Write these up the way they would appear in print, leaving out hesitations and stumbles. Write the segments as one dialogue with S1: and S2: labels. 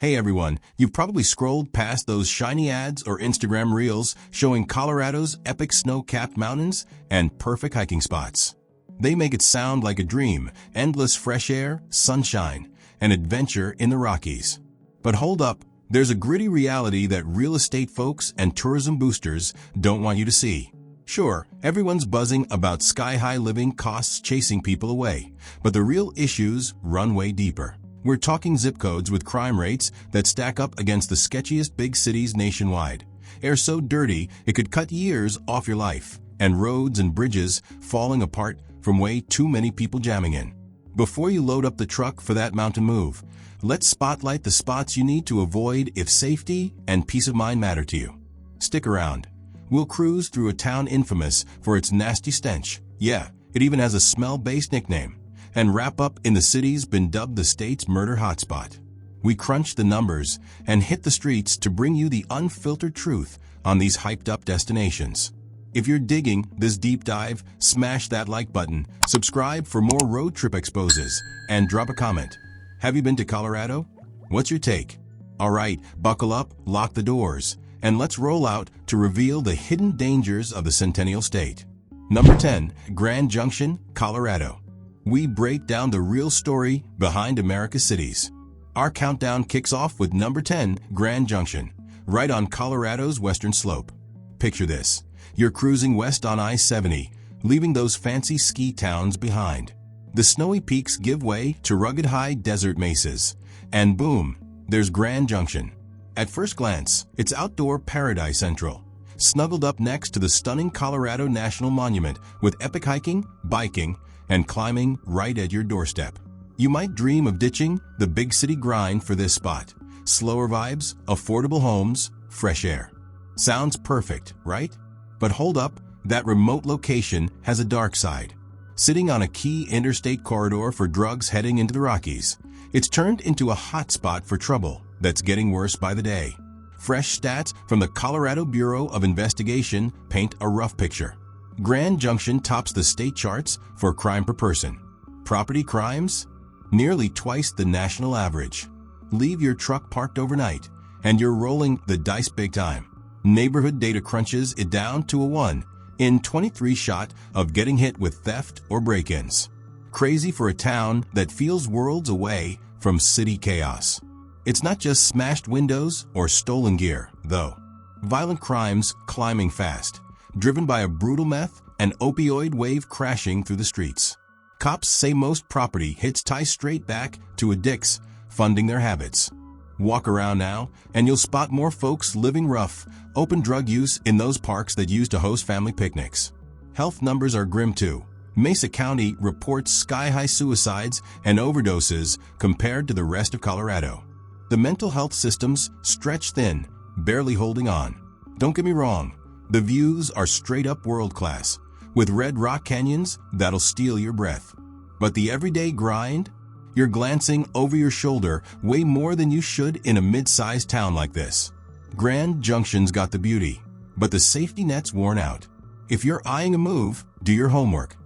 S1: Hey everyone, you've probably scrolled past those shiny ads or Instagram reels showing Colorado's epic snow-capped mountains and perfect hiking spots. They make it sound like a dream, endless fresh air, sunshine, and adventure in the Rockies. But hold up, there's a gritty reality that real estate folks and tourism boosters don't want you to see. Sure, everyone's buzzing about sky-high living costs chasing people away, but the real issues run way deeper. We're talking zip codes with crime rates that stack up against the sketchiest big cities nationwide. Air so dirty it could cut years off your life, and roads and bridges falling apart from way too many people jamming in. Before you load up the truck for that mountain move, let's spotlight the spots you need to avoid if safety and peace of mind matter to you. Stick around. We'll cruise through a town infamous for its nasty stench. Yeah, it even has a smell-based nickname. And wrap up in the city's been dubbed the state's murder hotspot. We crunch the numbers and hit the streets to bring you the unfiltered truth on these hyped-up destinations. If you're digging this deep dive, smash that like button, subscribe for more road trip exposes, and drop a comment. Have you been to Colorado? What's your take? All right, buckle up, lock the doors, and let's roll out to reveal the hidden dangers of the Centennial State. Number 10, Grand Junction, Colorado. We break down the real story behind America's cities. Our countdown kicks off with number 10, Grand Junction, right on Colorado's western slope. Picture this. You're cruising west on I-70, leaving those fancy ski towns behind. The snowy peaks give way to rugged high desert mesas, and boom, there's Grand Junction. At first glance, it's outdoor paradise central, snuggled up next to the stunning Colorado National Monument with epic hiking, biking, and climbing right at your doorstep. You might dream of ditching the big city grind for this spot. Slower vibes, affordable homes, fresh air. Sounds perfect, right? But hold up, that remote location has a dark side. Sitting on a key interstate corridor for drugs heading into the Rockies, it's turned into a hotspot for trouble that's getting worse by the day. Fresh stats from the Colorado Bureau of Investigation paint a rough picture. Grand Junction tops the state charts for crime per person. Property crimes? Nearly twice the national average. Leave your truck parked overnight, and you're rolling the dice big time. Neighborhood data crunches it down to a 1 in 23 shot of getting hit with theft or break-ins. Crazy for a town that feels worlds away from city chaos. It's not just smashed windows or stolen gear, though. Violent crimes climbing fast, driven by a brutal meth and opioid wave crashing through the streets. Cops say most property hits tie straight back to addicts funding their habits. Walk around now, and you'll spot more folks living rough, open drug use in those parks that used to host family picnics. Health numbers are grim too. Mesa County reports sky-high suicides and overdoses compared to the rest of Colorado. The mental health systems stretch thin, barely holding on. Don't get me wrong, the views are straight-up world-class, with red rock canyons that'll steal your breath. But the everyday grind? You're glancing over your shoulder way more than you should in a mid-sized town like this. Grand Junction's got the beauty, but the safety net's worn out. If you're eyeing a move, do your homework.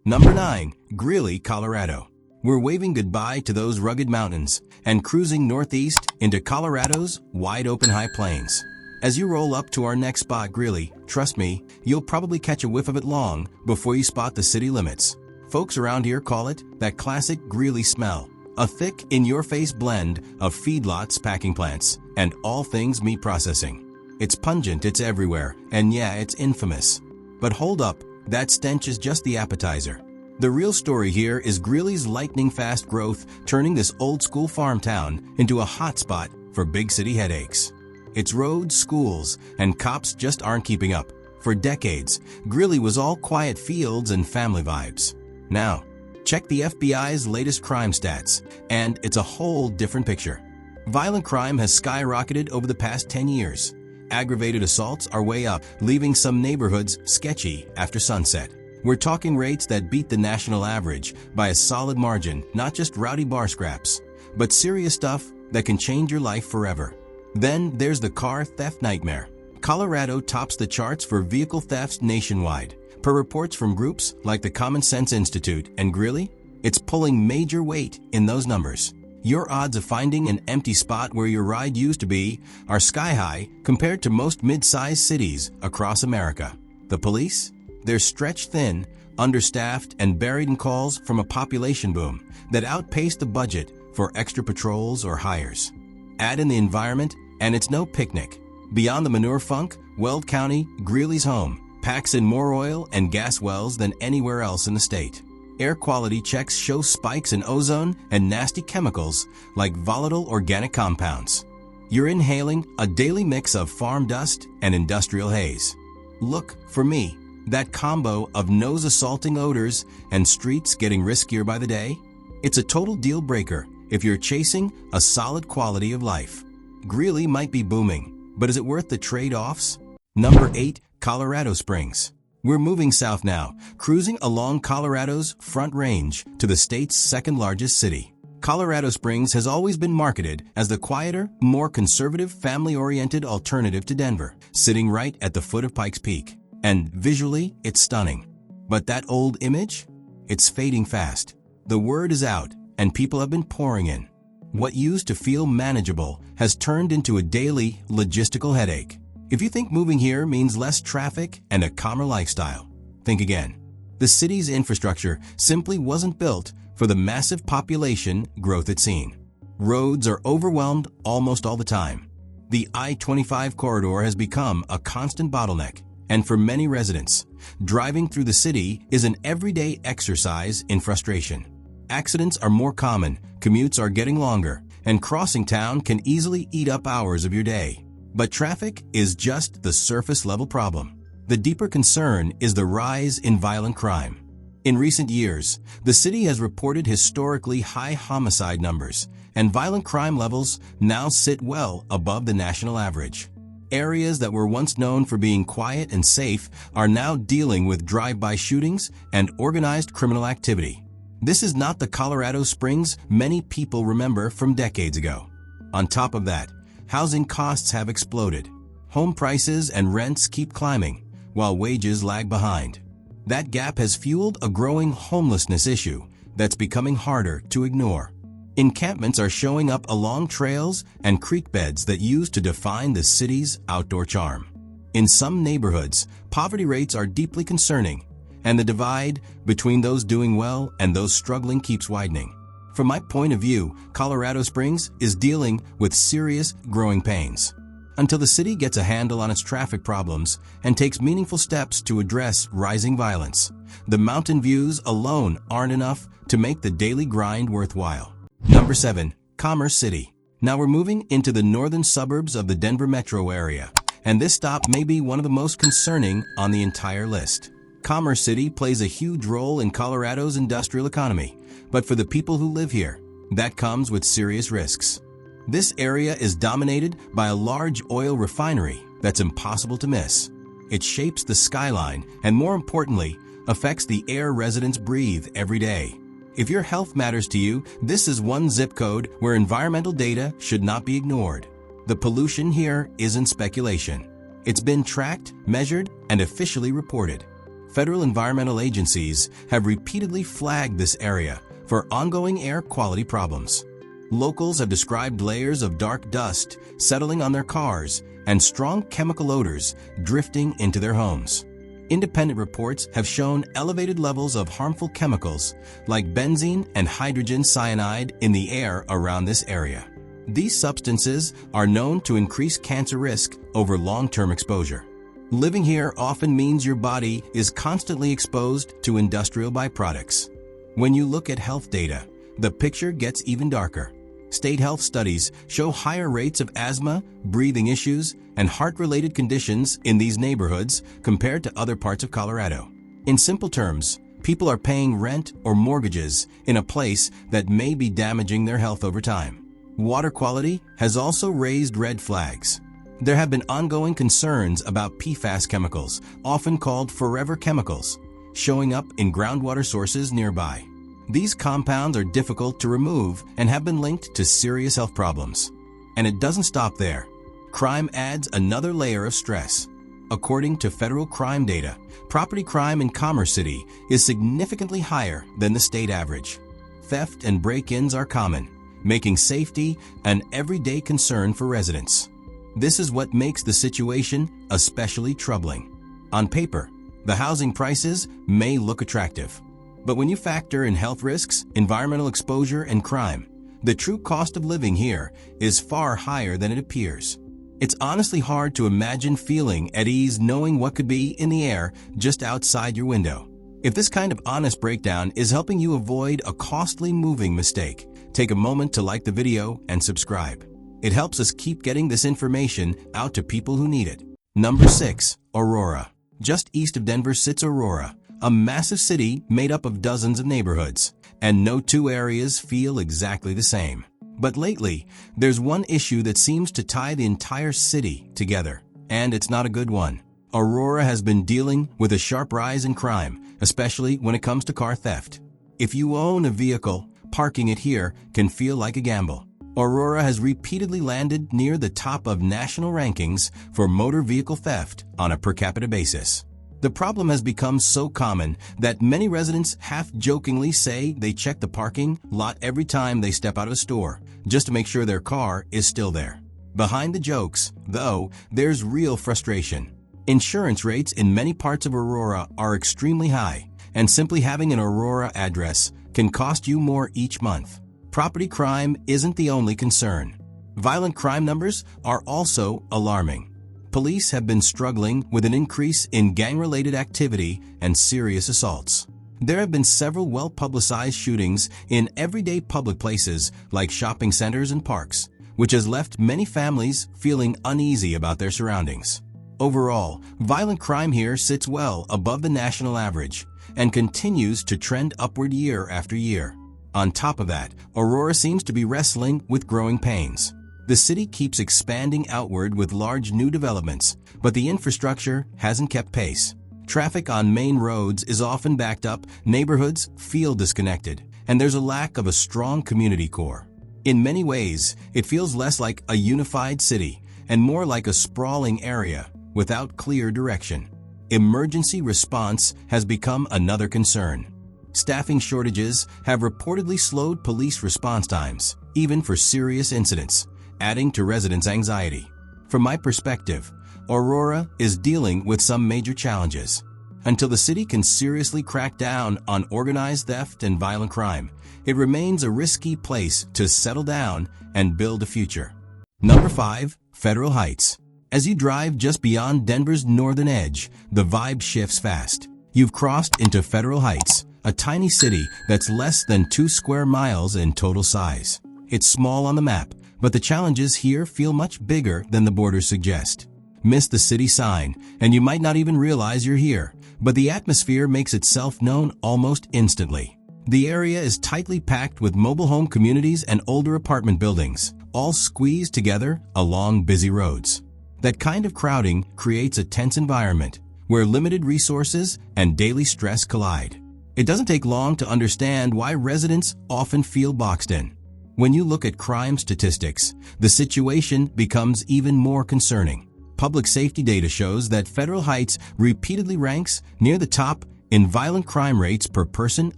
S1: Number 9, Greeley, Colorado. We're waving goodbye to those rugged mountains and cruising northeast into Colorado's wide-open high plains. As you roll up to our next spot, Greeley, trust me, you'll probably catch a whiff of it long before you spot the city limits. Folks around here call it that classic Greeley smell, a thick, in-your-face blend of feedlots, packing plants, and all things meat processing. It's pungent, it's everywhere, and yeah, it's infamous. But hold up, that stench is just the appetizer. The real story here is Greeley's lightning-fast growth turning this old-school farm town into a hotspot for big city headaches. Its roads, schools, and cops just aren't keeping up. For decades, Greeley was all quiet fields and family vibes. Now, check the FBI's latest crime stats, and it's a whole different picture. Violent crime has skyrocketed over the past 10 years. Aggravated assaults are way up, leaving some neighborhoods sketchy after sunset. We're talking rates that beat the national average by a solid margin, not just rowdy bar scraps, but serious stuff that can change your life forever. Then there's the car theft nightmare. Colorado tops the charts for vehicle thefts nationwide. Per reports from groups like the Common Sense Institute and Greeley, it's pulling major weight in those numbers. Your odds of finding an empty spot where your ride used to be are sky high compared to most mid-sized cities across America. The police? They're stretched thin, understaffed, and buried in calls from a population boom that outpaced the budget for extra patrols or hires. Add in the environment, and it's no picnic. Beyond the manure funk, Weld County, Greeley's home, packs in more oil and gas wells than anywhere else in the state. Air quality checks show spikes in ozone and nasty chemicals like volatile organic compounds. You're inhaling a daily mix of farm dust and industrial haze. Look, for me, that combo of nose-assaulting odors and streets getting riskier by the day, it's a total deal breaker if you're chasing a solid quality of life. Greeley might be booming, but is it worth the trade-offs? Number 8, Colorado Springs. We're moving south now, cruising along Colorado's Front Range to the state's second-largest city. Colorado Springs has always been marketed as the quieter, more conservative, family-oriented alternative to Denver, sitting right at the foot of Pikes Peak. And visually, it's stunning. But that old image? It's fading fast. The word is out, and people have been pouring in. What used to feel manageable has turned into a daily, logistical headache. If you think moving here means less traffic and a calmer lifestyle, think again. The city's infrastructure simply wasn't built for the massive population growth it's seen. Roads are overwhelmed almost all the time. The I-25 corridor has become a constant bottleneck, and for many residents, driving through the city is an everyday exercise in frustration. Accidents are more common, commutes are getting longer, and crossing town can easily eat up hours of your day. But traffic is just the surface-level problem. The deeper concern is the rise in violent crime. In recent years, the city has reported historically high homicide numbers, and violent crime levels now sit well above the national average. Areas that were once known for being quiet and safe are now dealing with drive-by shootings and organized criminal activity. This is not the Colorado Springs many people remember from decades ago. On top of that, housing costs have exploded. Home prices and rents keep climbing, while wages lag behind. That gap has fueled a growing homelessness issue that's becoming harder to ignore. Encampments are showing up along trails and creek beds that used to define the city's outdoor charm. In some neighborhoods, poverty rates are deeply concerning, and the divide between those doing well and those struggling keeps widening. From my point of view, Colorado Springs is dealing with serious growing pains. Until the city gets a handle on its traffic problems and takes meaningful steps to address rising violence, the mountain views alone aren't enough to make the daily grind worthwhile. Number 7, Commerce City. Now we're moving into the northern suburbs of the Denver metro area, and this stop may be one of the most concerning on the entire list. Commerce City plays a huge role in Colorado's industrial economy, but for the people who live here, that comes with serious risks. This area is dominated by a large oil refinery that's impossible to miss. It shapes the skyline and, more importantly, affects the air residents breathe every day. If your health matters to you, this is one zip code where environmental data should not be ignored. The pollution here isn't speculation. It's been tracked, measured, and officially reported. Federal environmental agencies have repeatedly flagged this area for ongoing air quality problems. Locals have described layers of dark dust settling on their cars and strong chemical odors drifting into their homes. Independent reports have shown elevated levels of harmful chemicals like benzene and hydrogen cyanide in the air around this area. These substances are known to increase cancer risk over long-term exposure. Living here often means your body is constantly exposed to industrial byproducts. When you look at health data, the picture gets even darker. State health studies show higher rates of asthma, breathing issues, and heart-related conditions in these neighborhoods compared to other parts of Colorado. In simple terms, people are paying rent or mortgages in a place that may be damaging their health over time. Water quality has also raised red flags. There have been ongoing concerns about PFAS chemicals, often called forever chemicals, showing up in groundwater sources nearby. These compounds are difficult to remove and have been linked to serious health problems. And it doesn't stop there. Crime adds another layer of stress. According to federal crime data, property crime in Commerce City is significantly higher than the state average. Theft and break-ins are common, making safety an everyday concern for residents. This is what makes the situation especially troubling. On paper, the housing prices may look attractive, but when you factor in health risks, environmental exposure, and crime, the true cost of living here is far higher than it appears. It's honestly hard to imagine feeling at ease knowing what could be in the air just outside your window. If this kind of honest breakdown is helping you avoid a costly moving mistake, take a moment to like the video and subscribe. It helps us keep getting this information out to people who need it. Number 6. Aurora. Just east of Denver sits Aurora, a massive city made up of dozens of neighborhoods, and no two areas feel exactly the same. But lately, there's one issue that seems to tie the entire city together, and it's not a good one. Aurora has been dealing with a sharp rise in crime, especially when it comes to car theft. If you own a vehicle, parking it here can feel like a gamble. Aurora has repeatedly landed near the top of national rankings for motor vehicle theft on a per capita basis. The problem has become so common that many residents half-jokingly say they check the parking lot every time they step out of a store, just to make sure their car is still there. Behind the jokes, though, there's real frustration. Insurance rates in many parts of Aurora are extremely high, and simply having an Aurora address can cost you more each month. Property crime isn't the only concern. Violent crime numbers are also alarming. Police have been struggling with an increase in gang-related activity and serious assaults. There have been several well-publicized shootings in everyday public places like shopping centers and parks, which has left many families feeling uneasy about their surroundings. Overall, violent crime here sits well above the national average and continues to trend upward year after year. On top of that, Aurora seems to be wrestling with growing pains. The city keeps expanding outward with large new developments, but the infrastructure hasn't kept pace. Traffic on main roads is often backed up, neighborhoods feel disconnected, and there's a lack of a strong community core. In many ways, it feels less like a unified city and more like a sprawling area without clear direction. Emergency response has become another concern. Staffing shortages have reportedly slowed police response times, even for serious incidents, adding to residents' anxiety. From my perspective, Aurora is dealing with some major challenges. Until the city can seriously crack down on organized theft and violent crime, it remains a risky place to settle down and build a future. Number 5. Federal Heights. As you drive just beyond Denver's northern edge, the vibe shifts fast. You've crossed into Federal Heights, a tiny city that's less than 2 square miles in total size. It's small on the map, but the challenges here feel much bigger than the borders suggest. Miss the city sign, and you might not even realize you're here, but the atmosphere makes itself known almost instantly. The area is tightly packed with mobile home communities and older apartment buildings, all squeezed together along busy roads. That kind of crowding creates a tense environment where limited resources and daily stress collide. It doesn't take long to understand why residents often feel boxed in. When you look at crime statistics, the situation becomes even more concerning. Public safety data shows that Federal Heights repeatedly ranks near the top in violent crime rates per person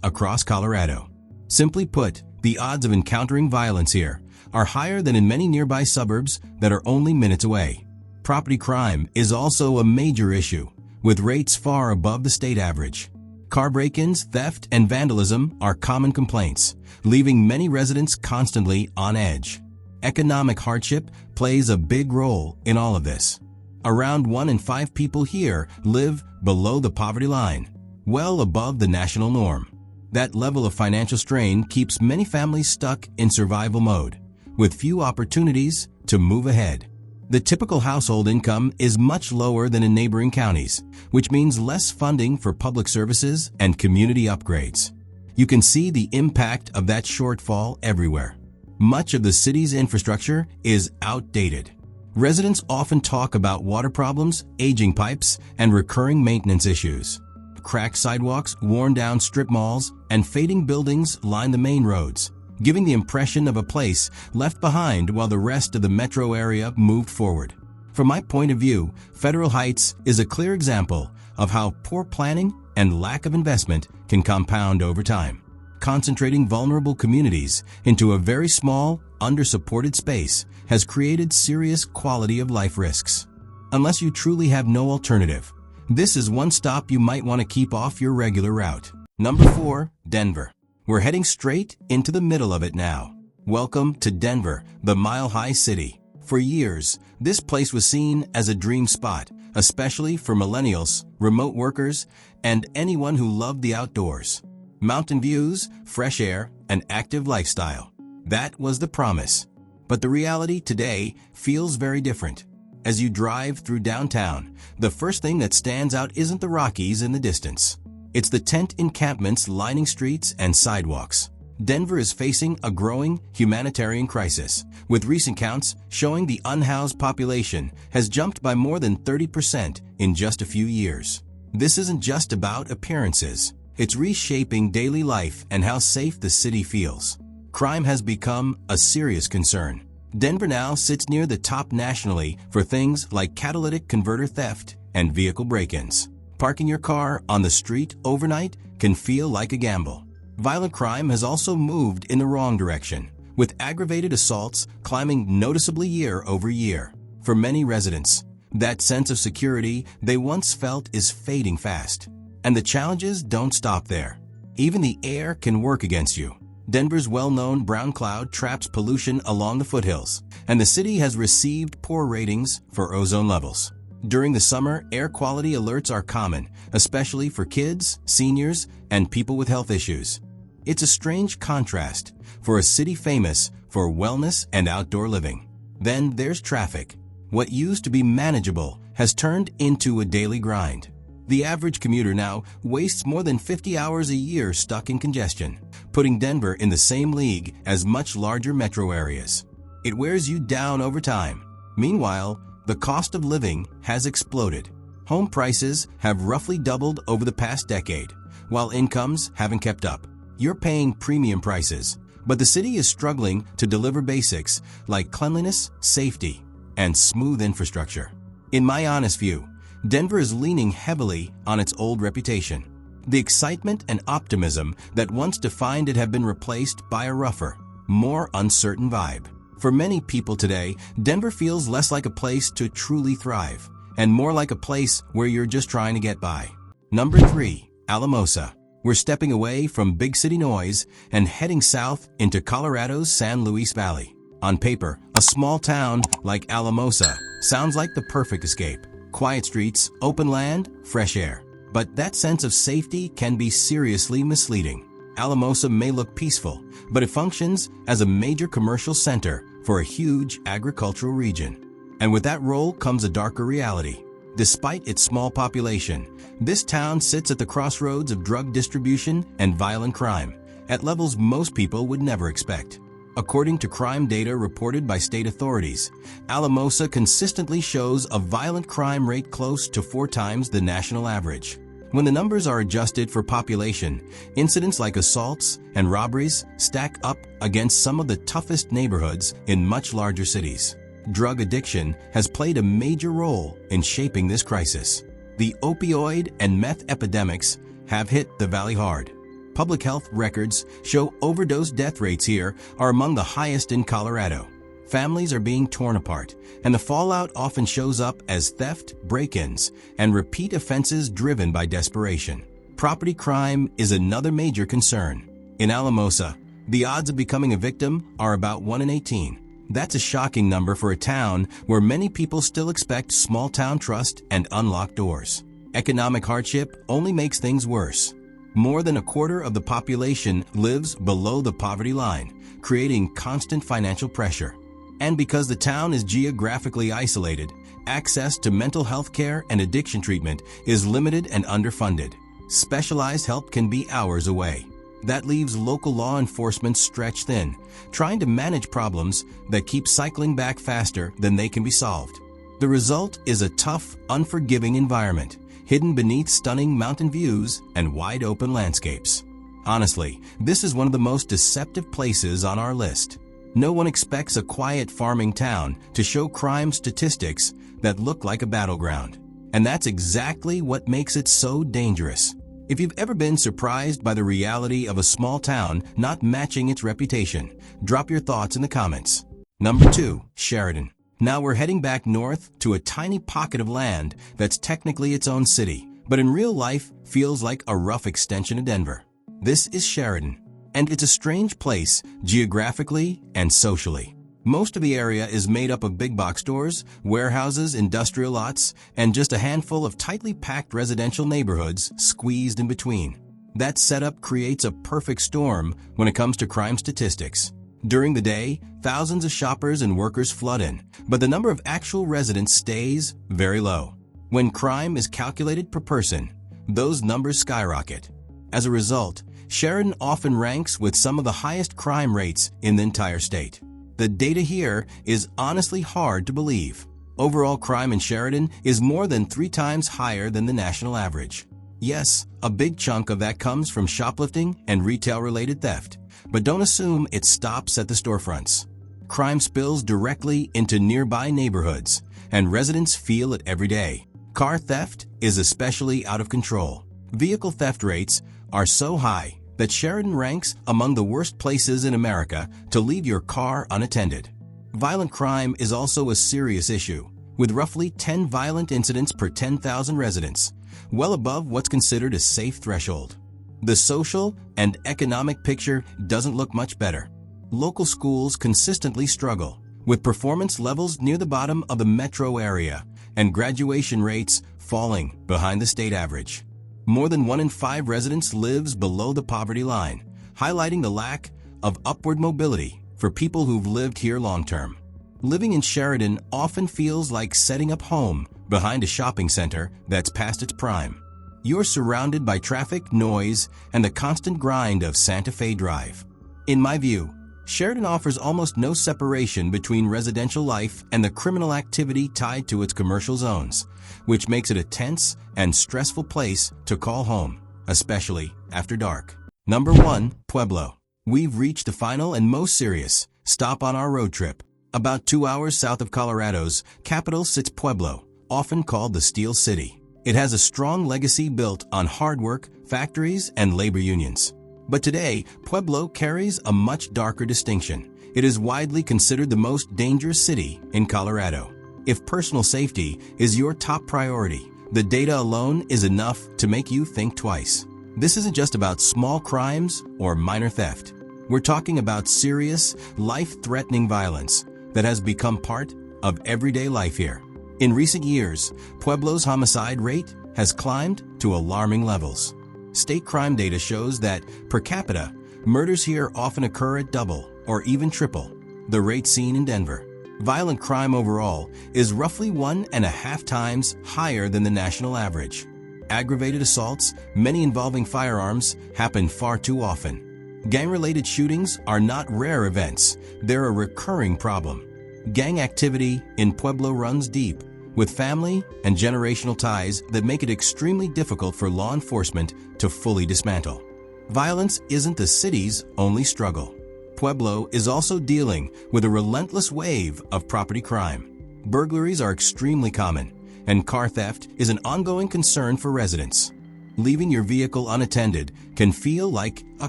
S1: across Colorado. Simply put, the odds of encountering violence here are higher than in many nearby suburbs that are only minutes away. Property crime is also a major issue, with rates far above the state average. Car break-ins, theft, and vandalism are common complaints, leaving many residents constantly on edge. Economic hardship plays a big role in all of this. Around 1 in 5 people here live below the poverty line, well above the national norm. That level of financial strain keeps many families stuck in survival mode, with few opportunities to move ahead. The typical household income is much lower than in neighboring counties, which means less funding for public services and community upgrades. You can see the impact of that shortfall everywhere. Much of the city's infrastructure is outdated. Residents often talk about water problems, aging pipes, and recurring maintenance issues. Cracked sidewalks, worn-down strip malls, and fading buildings line the main roads, giving the impression of a place left behind while the rest of the metro area moved forward. From my point of view, Federal Heights is a clear example of how poor planning and lack of investment can compound over time. concentrating vulnerable communities into a very small, under-supported space has created serious quality of life risks. Unless you truly have no alternative, this is one stop you might want to keep off your regular route. Number 4, Denver. We're heading straight into the middle of it now. Welcome to Denver, the mile-high city. For years, this place was seen as a dream spot, especially for millennials, remote workers, and anyone who loved the outdoors. Mountain views, fresh air, and active lifestyle. That was the promise. But the reality today feels very different. As you drive through downtown, the first thing that stands out isn't the Rockies in the distance. It's the tent encampments lining streets and sidewalks. Denver is facing a growing humanitarian crisis, with recent counts showing the unhoused population has jumped by more than 30% in just a few years. This isn't just about appearances. It's reshaping daily life and how safe the city feels. Crime has become a serious concern. Denver now sits near the top nationally for things like catalytic converter theft and vehicle break-ins. Parking your car on the street overnight can feel like a gamble. Violent crime has also moved in the wrong direction, with aggravated assaults climbing noticeably year over year. For many residents, that sense of security they once felt is fading fast. And the challenges don't stop there. Even the air can work against you. Denver's well-known brown cloud traps pollution along the foothills, and the city has received poor ratings for ozone levels. During the summer, air quality alerts are common, especially for kids, seniors, and people with health issues. It's a strange contrast for a city famous for wellness and outdoor living. Then there's traffic. What used to be manageable has turned into a daily grind. The average commuter now wastes more than 50 hours a year stuck in congestion, putting Denver in the same league as much larger metro areas. It wears you down over time. Meanwhile, the cost of living has exploded. Home prices have roughly doubled over the past decade, while incomes haven't kept up. You're paying premium prices, but the city is struggling to deliver basics like cleanliness, safety, and smooth infrastructure. In my honest view, Denver is leaning heavily on its old reputation. The excitement and optimism that once defined it have been replaced by a rougher, more uncertain vibe. For many people today, Denver feels less like a place to truly thrive, and more like a place where you're just trying to get by. Number 3, Alamosa. We're stepping away from big city noise and heading south into Colorado's San Luis Valley. On paper, a small town like Alamosa sounds like the perfect escape. Quiet streets, open land, fresh air. But that sense of safety can be seriously misleading. Alamosa may look peaceful, but it functions as a major commercial center for a huge agricultural region. And with that role comes a darker reality. Despite its small population, this town sits at the crossroads of drug distribution and violent crime, at levels most people would never expect. According to crime data reported by state authorities, Alamosa consistently shows a violent crime rate close to 4 times the national average. When the numbers are adjusted for population, incidents like assaults and robberies stack up against some of the toughest neighborhoods in much larger cities. Drug addiction has played a major role in shaping this crisis. The opioid and meth epidemics have hit the valley hard. Public health records show overdose death rates here are among the highest in Colorado. Families are being torn apart, and the fallout often shows up as theft, break-ins, and repeat offenses driven by desperation. Property crime is another major concern. In Alamosa, the odds of becoming a victim are about 1 in 18. That's a shocking number for a town where many people still expect small-town trust and unlocked doors. Economic hardship only makes things worse. More than a quarter of the population lives below the poverty line, creating constant financial pressure. And because the town is geographically isolated, access to mental health care and addiction treatment is limited and underfunded. Specialized help can be hours away. That leaves local law enforcement stretched thin, trying to manage problems that keep cycling back faster than they can be solved. The result is a tough, unforgiving environment, hidden beneath stunning mountain views and wide-open landscapes. Honestly, this is one of the most deceptive places on our list. No one expects a quiet farming town to show crime statistics that look like a battleground. And that's exactly what makes it so dangerous. If you've ever been surprised by the reality of a small town not matching its reputation, drop your thoughts in the comments. Number 2. Sheridan. Now we're heading back north to a tiny pocket of land that's technically its own city, but in real life feels like a rough extension of Denver. This is Sheridan, and it's a strange place geographically and socially. Most of the area is made up of big box stores, warehouses, industrial lots, and just a handful of tightly packed residential neighborhoods squeezed in between. That setup creates a perfect storm when it comes to crime statistics. During the day, thousands of shoppers and workers flood in, but the number of actual residents stays very low. When crime is calculated per person, those numbers skyrocket. As a result, Sheridan often ranks with some of the highest crime rates in the entire state. The data here is honestly hard to believe. Overall crime in Sheridan is more than 3 times higher than the national average. Yes, a big chunk of that comes from shoplifting and retail-related theft, but don't assume it stops at the storefronts. Crime spills directly into nearby neighborhoods, and residents feel it every day. Car theft is especially out of control. Vehicle theft rates are so high that Sheridan ranks among the worst places in America to leave your car unattended. Violent crime is also a serious issue, with roughly 10 violent incidents per 10,000 residents, well above what's considered a safe threshold. The social and economic picture doesn't look much better. Local schools consistently struggle, with performance levels near the bottom of the metro area and graduation rates falling behind the state average. More than 1 in 5 residents lives below the poverty line, highlighting the lack of upward mobility for people who've lived here long-term. Living in Sheridan often feels like setting up home behind a shopping center that's past its prime. You're surrounded by traffic, noise, and the constant grind of Santa Fe Drive. In my view, Sheridan offers almost no separation between residential life and the criminal activity tied to its commercial zones, which makes it a tense and stressful place to call home, especially after dark. Number 1. Pueblo. We've reached the final and most serious stop on our road trip. About 2 hours south of Colorado's capital sits Pueblo, often called the Steel City. It has a strong legacy built on hard work, factories, and labor unions. But today, Pueblo carries a much darker distinction. It is widely considered the most dangerous city in Colorado. If personal safety is your top priority, the data alone is enough to make you think twice. This isn't just about small crimes or minor theft. We're talking about serious, life-threatening violence that has become part of everyday life here. In recent years, Pueblo's homicide rate has climbed to alarming levels. State crime data shows that, per capita, murders here often occur at double or even triple the rate seen in Denver. Violent crime overall is roughly 1.5 times higher than the national average. Aggravated assaults, many involving firearms, happen far too often. Gang-related shootings are not rare events, they're a recurring problem. Gang activity in Pueblo runs deep, with family and generational ties that make it extremely difficult for law enforcement to fully dismantle. Violence isn't the city's only struggle. Pueblo is also dealing with a relentless wave of property crime. Burglaries are extremely common, and car theft is an ongoing concern for residents. Leaving your vehicle unattended can feel like a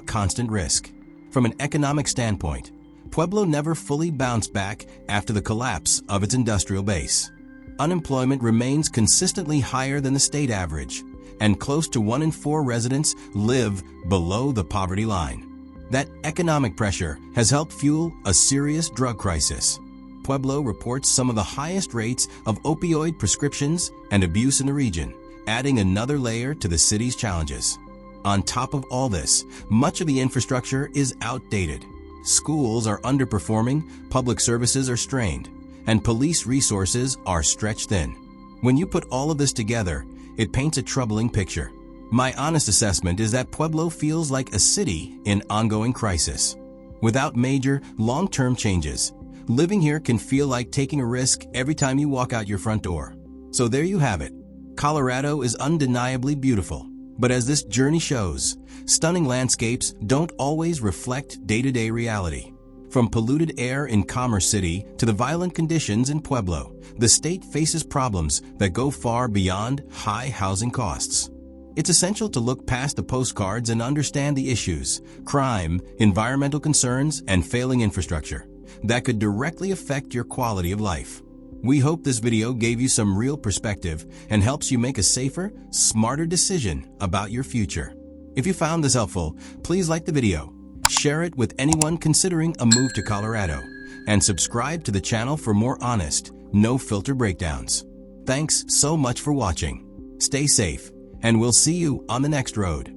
S1: constant risk. From an economic standpoint, Pueblo never fully bounced back after the collapse of its industrial base. Unemployment remains consistently higher than the state average, and close to 1 in 4 residents live below the poverty line. That economic pressure has helped fuel a serious drug crisis. Pueblo reports some of the highest rates of opioid prescriptions and abuse in the region, adding another layer to the city's challenges. On top of all this, much of the infrastructure is outdated. Schools are underperforming, public services are strained, and police resources are stretched thin. When you put all of this together, it paints a troubling picture. My honest assessment is that Pueblo feels like a city in ongoing crisis. Without major, long-term changes, living here can feel like taking a risk every time you walk out your front door. So there you have it. Colorado is undeniably beautiful, but as this journey shows, stunning landscapes don't always reflect day-to-day reality. From polluted air in Commerce City to the violent conditions in Pueblo, the state faces problems that go far beyond high housing costs. It's essential to look past the postcards and understand the issues, crime, environmental concerns, and failing infrastructure that could directly affect your quality of life. We hope this video gave you some real perspective and helps you make a safer, smarter decision about your future. If you found this helpful, please like the video, share it with anyone considering a move to Colorado, and subscribe to the channel for more honest, no-filter breakdowns. Thanks so much for watching. Stay safe, and we'll see you on the next road.